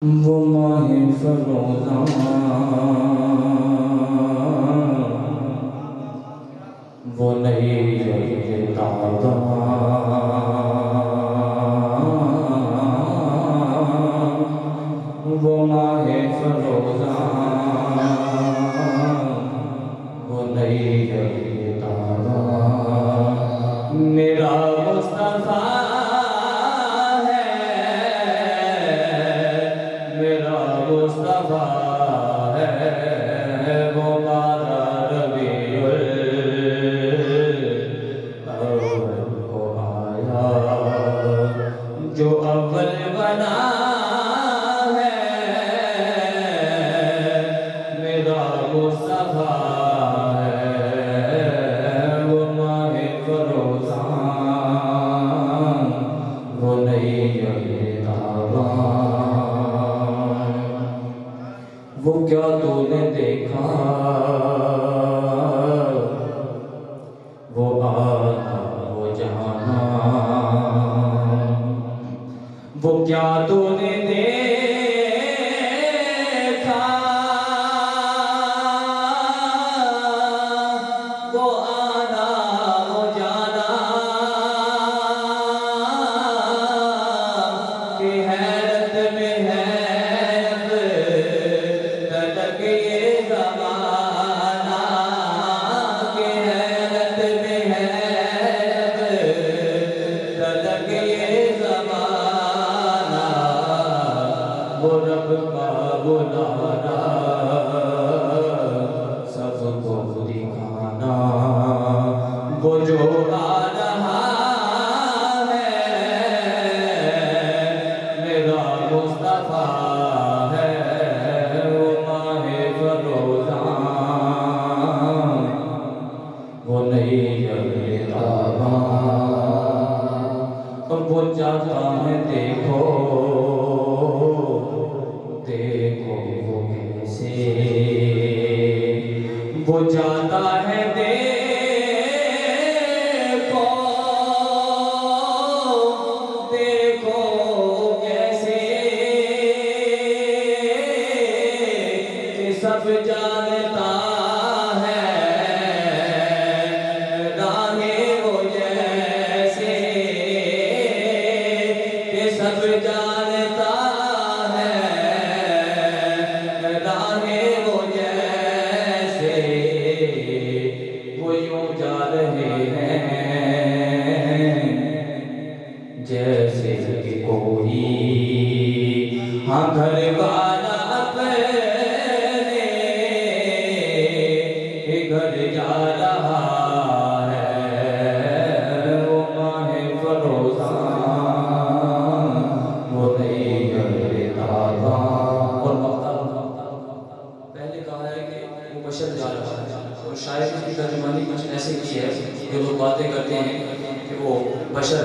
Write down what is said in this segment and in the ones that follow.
वो माहे फरोज़ा वो नहीं ताबा वो माहे फरोज़ा वो नहीं ताबा मेरा मुस्तफ़ा मुस्तफ़ा है वो बारा रबीउल अव्वल को आया जो अव्वल बना है मेरा मुस्तफ़ा है वो माहे फरोज़ा वो नहीं ताबा वो क्या तूने देखा वो आना वो जाना वो क्या तूने देखा वो आना वो जाना कि हैरत में है वो रब का बुलाना सबको दिखाना वो जो आ रहा है मेरा मुस्तफ़ा है वो माहे फरोज़ा वो नहीं ताबा और वो जाता है देखो वो कैसे वो जाता है देखो कैसे कि सब जानता है राहें वो जैसे कि सब जानता वो यूं जा रहे हैं जैसे कि कोई हाँ घर वाला अपने घर जा रहा है वो माहे फरोज़ा वो नहीं ताबा और पहले कहा है कि वो बशर जा रहा है और शायद इसकी तर्जुमानी कुछ ऐसे की है जो लोग बातें करते हैं कि वो बशर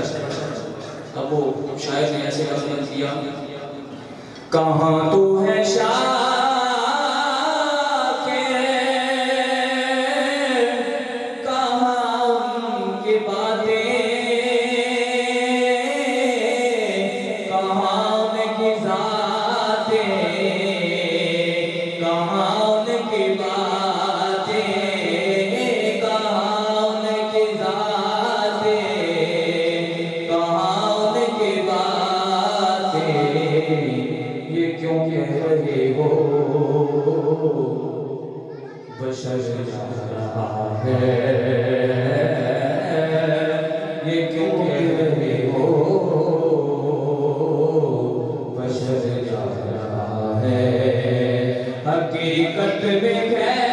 अब वो शायद ने ऐसे लफ्ज़ किया कहाँ तू है शाह के कहाँ उनकी बातें कहाँ उनकी ज़ातें कहाँ उनकी बातें कहाँ उनकी ज़ातें कहाँ उनकी बातें ये क्यों कह रहे हो बशर जा रहा है ये क्यों कह रहे हो बशर जा रहा है हकीकत में